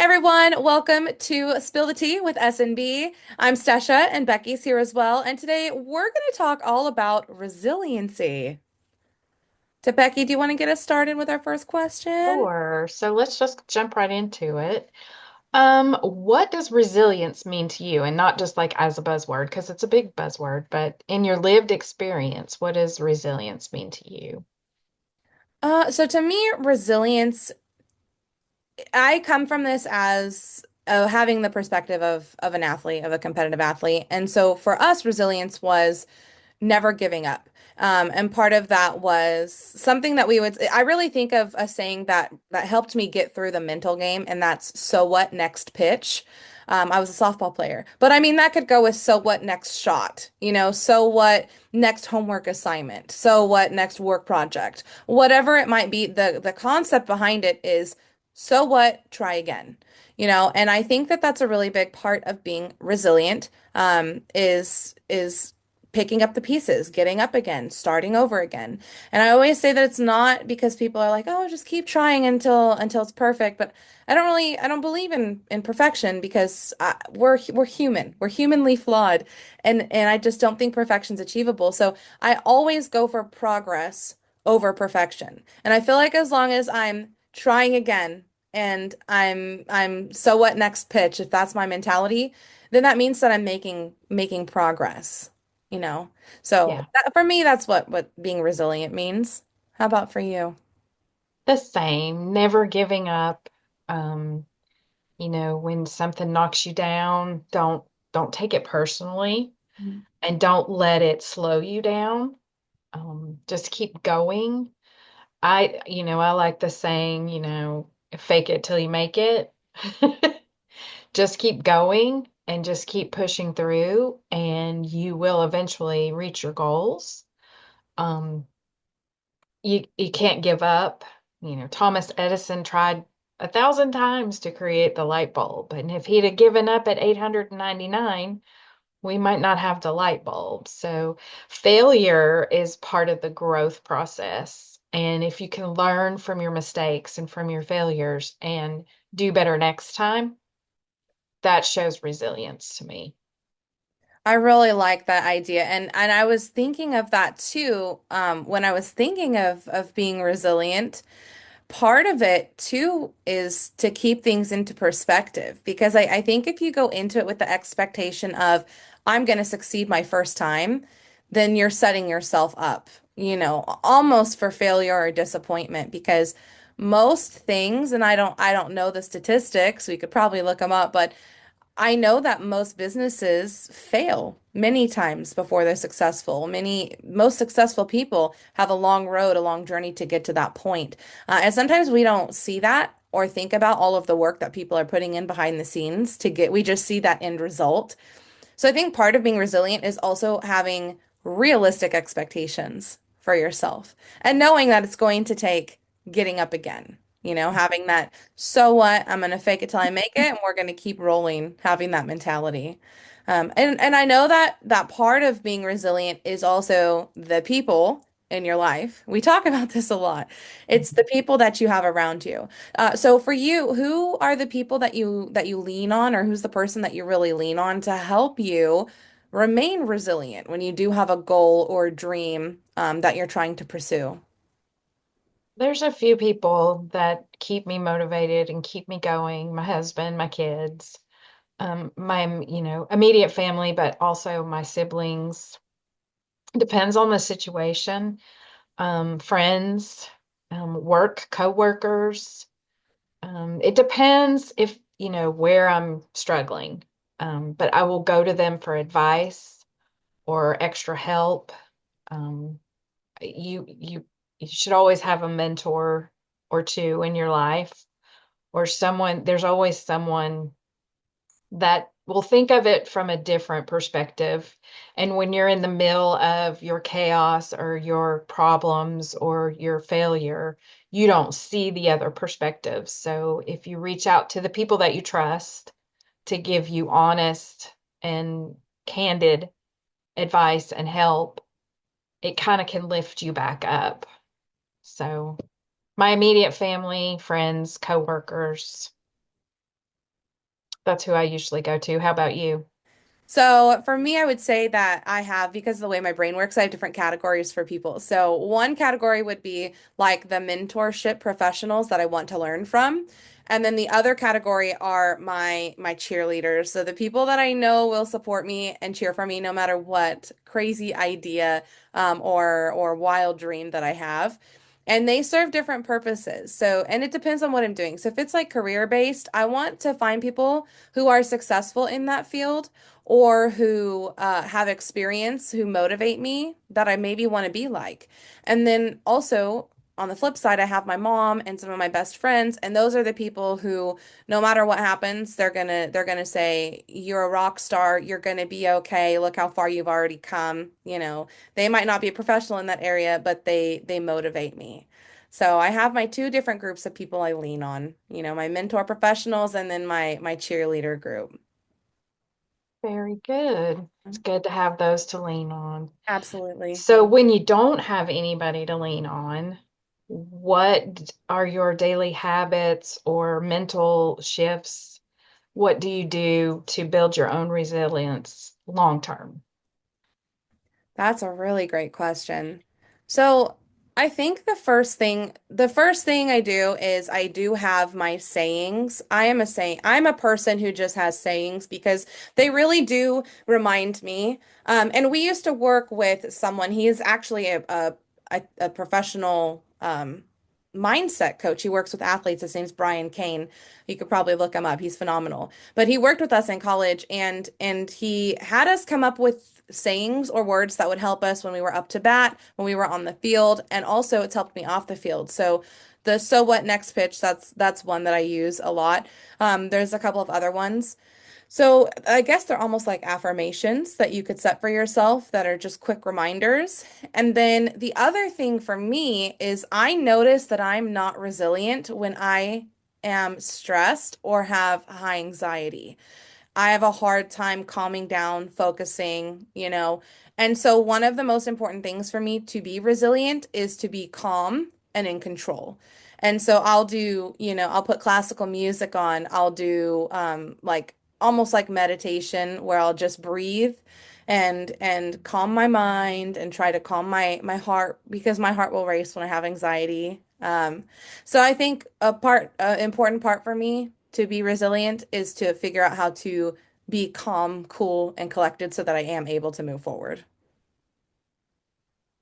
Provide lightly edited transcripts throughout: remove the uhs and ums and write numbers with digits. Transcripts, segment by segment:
everyone, welcome to Spill the Tea with S&B. I'm Stasha and Becky's here as well, and today we're going to talk all about resiliency. So Becky, do you want to get us started with our first question? Sure. So let's just jump right into it. What does resilience mean to you? And not just like as a buzzword, because it's a big buzzword, but in your lived experience, what does resilience mean to you? So to me, resilience, I come from this as having the perspective of an athlete, of a competitive athlete, and so for us, resilience was never giving up. And part of that was something that I really think of a saying that helped me get through the mental game, and that's so what next pitch. I was a softball player, but I mean, that could go with so what next shot, so what next homework assignment, so what next work project, whatever it might be. The concept behind it is so what, try again. And I think that that's a really big part of being resilient, is picking up the pieces, getting up again, starting over again. And I always say that it's not because people are like, "Oh, just keep trying until it's perfect." But I don't believe in perfection because we're human. We're humanly flawed, and I just don't think perfection's achievable. So I always go for progress over perfection. And I feel like as long as I'm trying again and I'm so what next pitch, if that's my mentality, then that means that I'm making progress you know? So Yeah, for me, that's what being resilient means. How about for you? the same, never giving up. Um, when something knocks you down, don't take it personally Mhm. and don't let it slow you down. Just keep going. I like the saying, fake it till you make it. Just keep going and just keep pushing through, and you will eventually reach your goals. Um, you can't give up. Thomas Edison tried 1,000 times to create the light bulb, and if he'd have given up at 899, we might not have the light bulb. So failure is part of the growth process. And if you can learn from your mistakes and from your failures and do better next time, that shows resilience to me. I really like that idea. And I was thinking of that too, when I was thinking of being resilient. Part of it too is to keep things into perspective because I think if you go into it with the expectation of I'm going to succeed my first time, then you're setting yourself up, almost for failure or disappointment because most things, and I don't know the statistics, we could probably look them up, but I know that most businesses fail many times before they're successful. Most successful people have a long road, a long journey to get to that point. And sometimes we don't see that or think about all of the work that people are putting in behind the scenes we just see that end result. So I think part of being resilient is also having realistic expectations for yourself and knowing that it's going to take getting up again. Having that, so what? I'm going to fake it till I make it, and we're going to keep rolling, having that mentality. And I know that that part of being resilient is also the people in your life. We talk about this a lot. It's the people that you have around you. So for you, who are the people that you lean on, or who's the person that you really lean on to help you remain resilient when you do have a goal or dream that you're trying to pursue? There's a few people that keep me motivated and keep me going. My husband, my kids, my immediate family, but also my siblings. Depends on the situation. Friends, work, coworkers. It depends if, where I'm struggling. But I will go to them for advice or extra help. Um, you you should always have a mentor or two in your life, or someone, there's always someone that will think of it from a different perspective. And when you're in the middle of your chaos or your problems or your failure, you don't see the other perspective. So if you reach out to the people that you trust to give you honest and candid advice and help, it kind of can lift you back up. So my immediate family, friends, coworkers. That's who I usually go to. How about you? So for me, I would say that I have, because of the way my brain works, I have different categories for people. So one category would be like the mentorship professionals that I want to learn from. And then the other category are my cheerleaders. So the people that I know will support me and cheer for me no matter what crazy idea or wild dream that I have. And they serve different purposes. So, and it depends on what I'm doing. So if it's like career based, I want to find people who are successful in that field or who have experience, who motivate me that I maybe want to be like. And then also on the flip side, I have my mom and some of my best friends, and those are the people who, no matter what happens, they're gonna say, "You're a rock star. You're gonna be okay. Look how far you've already come." They might not be a professional in that area, but they motivate me. So I have my two different groups of people I lean on, my mentor professionals and then my cheerleader group. Very good. It's good to have those to lean on. Absolutely. So, when you don't have anybody to lean on, what are your daily habits or mental shifts? What do you do to build your own resilience long term? That's a really great question. So, I think the first thing I do is I do have my sayings. I'm a person who just has sayings because they really do remind me. And we used to work with someone, he is actually a professional mindset coach. He works with athletes. His name's Brian Kane. You could probably look him up. He's phenomenal. But he worked with us in college and he had us come up with sayings or words that would help us when we were up to bat, when we were on the field, and also it's helped me off the field. So the so what next pitch, that's one that I use a lot. There's a couple of other ones. So I guess they're almost like affirmations that you could set for yourself that are just quick reminders. And then the other thing for me is I notice that I'm not resilient when I am stressed or have high anxiety. I have a hard time calming down, focusing. And so one of the most important things for me to be resilient is to be calm and in control. And so I'll put classical music on. I'll do like almost like meditation where I'll just breathe and calm my mind and try to calm my heart because my heart will race when I have anxiety. So I think important part for me to be resilient is to figure out how to be calm, cool, and collected so that I am able to move forward.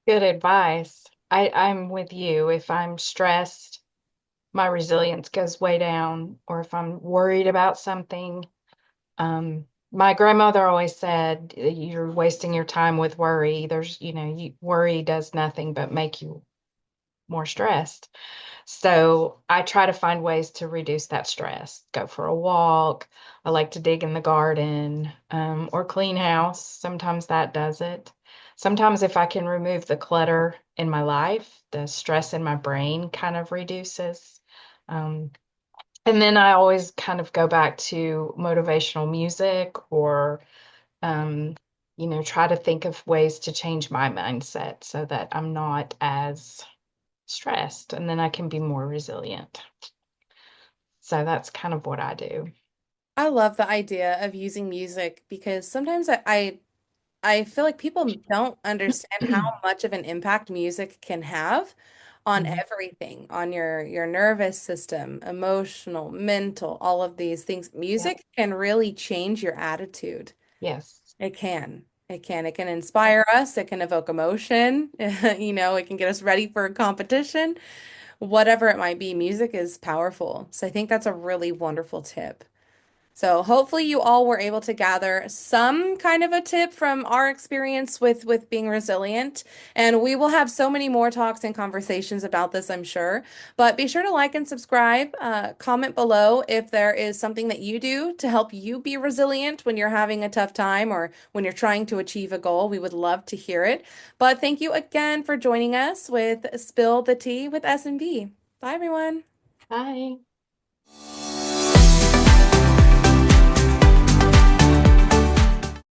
Good advice. I'm with you. If I'm stressed, my resilience goes way down, or if I'm worried about something. My grandmother always said, you're wasting your time with worry. Worry does nothing but make you more stressed. So I try to find ways to reduce that stress. Go for a walk. I like to dig in the garden, or clean house. Sometimes that does it. Sometimes if I can remove the clutter in my life, the stress in my brain kind of reduces. Um, and then I always kind of go back to motivational music or, um, try to think of ways to change my mindset so that I'm not as stressed and then I can be more resilient. So that's kind of what I do. I love the idea of using music because sometimes I feel like people don't understand how much of an impact music can have on Mhm. everything, on your nervous system, emotional, mental, all of these things. Yep. Music can really change your attitude. Yes. It can. It can. It can inspire us. It can evoke emotion. It can get us ready for a competition. Whatever it might be, music is powerful. So I think that's a really wonderful tip. So hopefully you all were able to gather some kind of a tip from our experience with being resilient. And we will have so many more talks and conversations about this, I'm sure. But be sure to like and subscribe. Comment below if there is something that you do to help you be resilient when you're having a tough time or when you're trying to achieve a goal. We would love to hear it. But thank you again for joining us with Spill the Tea with S&B. Bye, everyone. Bye.